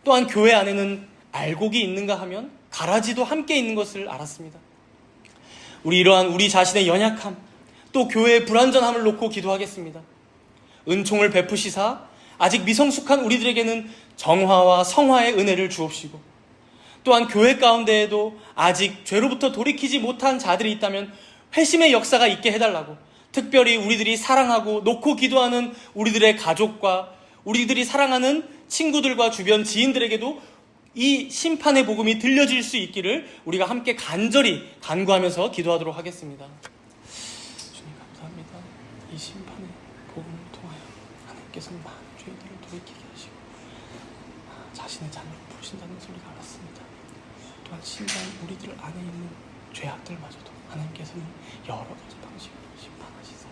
Speaker 1: 또한 교회 안에는 알곡이 있는가 하면 가라지도 함께 있는 것을 알았습니다. 이러한 우리 자신의 연약함, 또 교회의 불완전함을 놓고 기도하겠습니다. 은총을 베푸시사 아직 미성숙한 우리들에게는 정화와 성화의 은혜를 주옵시고, 또한 교회 가운데에도 아직 죄로부터 돌이키지 못한 자들이 있다면 회심의 역사가 있게 해달라고, 특별히 우리들이 사랑하고 놓고 기도하는 우리들의 가족과 우리들이 사랑하는 친구들과 주변 지인들에게도 이 심판의 복음이 들려질 수 있기를 우리가 함께 간절히 간구하면서 기도하도록 하겠습니다. 주님 감사합니다. 이 심판의 복음을 통하여 하나님께서는 많은 죄들을 돌이키게 하시고 자신의 자녀를 부르신다는 것을 우리가 알았습니다. 또한 신장 우리들 안에 있는 죄악들마저도 하나님께서는 여러 가지 방식으로 심판하시사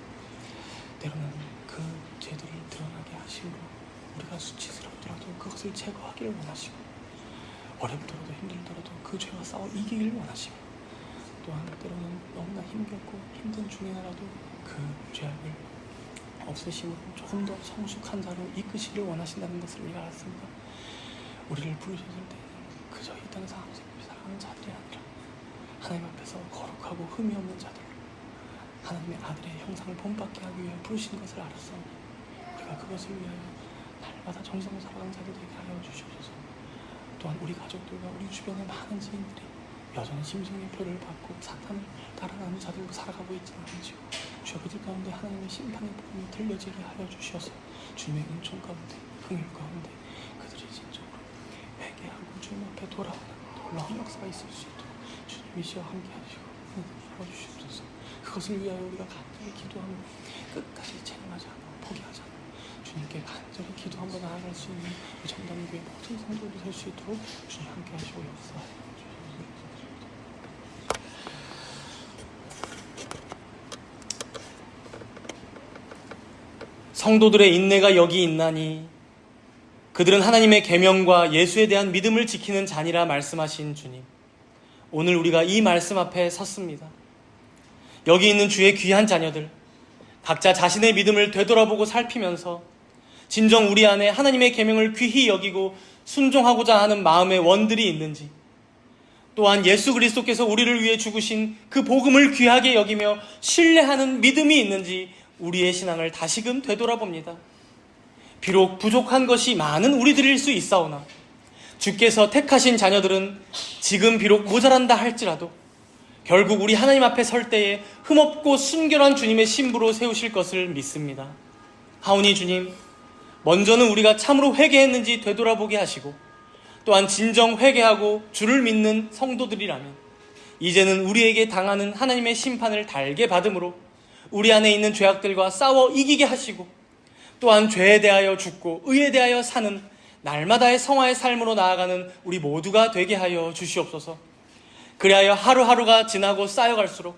Speaker 1: 때로는 그 죄들을 드러나게 하심으로 우리가 수치스럽더라도 그것을 제거하기를 원하시고, 어렵더라도 힘들더라도 그 죄와 싸워 이기기를 원하시고, 또한 때로는 너무나 힘겹고 힘든 중에라도 그 죄악을 없애심으로 조금 더 성숙한 자로 이끄시기를 원하신다는 것을 우리가 알았습니다. 우리를 부르셨을 때 그저 이 땅 살아가는 자들이 아니라
Speaker 2: 하나님 앞에서 거룩하고 흠이 없는 자들로 하나님의 아들의 형상을 본받게 하기 위해 부르신 것을 알았사오니 우리가 그것을 위하여 날마다 정성을 살아가는 자들 되게 하여 주시옵소서. 또한 우리 가족들과 우리 주변의 많은 지인들이 여전히 심성의 표를 받고 사탄을 따라가는 자들로 살아가고 있지 않은지요. 주여 그들 가운데 하나님의 심판의 복음이 들려지게 하여 주셔서 주님의 은총 가운데 긍휼 가운데 그들이 진정으로 회개하고 주님 앞에 돌아오는 놀라운 역사가 있을 수 있도록 주님이시여 함께 하시고 하여 주시옵소서. 그것을 위하여 우리가 간절히 기도하며 끝까지 체념하지 않고 포기하지 않고 주님께 간절히 기도하며 나아갈 수 있는 정담교회 모든 성도들이 될 수 있도록 주님 함께 하시고 역사하여 주시옵소서.
Speaker 1: 성도들의 인내가 여기 있나니 그들은 하나님의 계명과 예수에 대한 믿음을 지키는 자니라 말씀하신 주님, 오늘 우리가 이 말씀 앞에 섰습니다. 여기 있는 주의 귀한 자녀들, 각자 자신의 믿음을 되돌아보고 살피면서 진정 우리 안에 하나님의 계명을 귀히 여기고 순종하고자 하는 마음의 원들이 있는지, 또한 예수 그리스도께서 우리를 위해 죽으신 그 복음을 귀하게 여기며 신뢰하는 믿음이 있는지 우리의 신앙을 다시금 되돌아봅니다. 비록 부족한 것이 많은 우리들일 수 있사오나 주께서 택하신 자녀들은 지금 비록 모자란다 할지라도 결국 우리 하나님 앞에 설 때에 흠없고 순결한 주님의 신부로 세우실 것을 믿습니다. 하오니 주님, 먼저는 우리가 참으로 회개했는지 되돌아보게 하시고 또한 진정 회개하고 주를 믿는 성도들이라면 이제는 우리에게 당하는 하나님의 심판을 달게 받음으로 우리 안에 있는 죄악들과 싸워 이기게 하시고 또한 죄에 대하여 죽고 의에 대하여 사는 날마다의 성화의 삶으로 나아가는 우리 모두가 되게 하여 주시옵소서. 그리하여 하루하루가 지나고 쌓여갈수록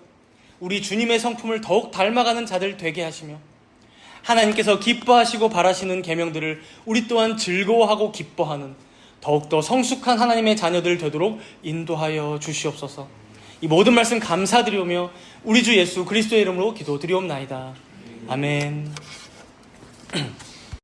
Speaker 1: 우리 주님의 성품을 더욱 닮아가는 자들 되게 하시며 하나님께서 기뻐하시고 바라시는 계명들을 우리 또한 즐거워하고 기뻐하는 더욱더 성숙한 하나님의 자녀들 되도록 인도하여 주시옵소서. 이 모든 말씀 감사드리오며 우리 주 예수 그리스도의 이름으로 기도드리옵나이다. 아멘.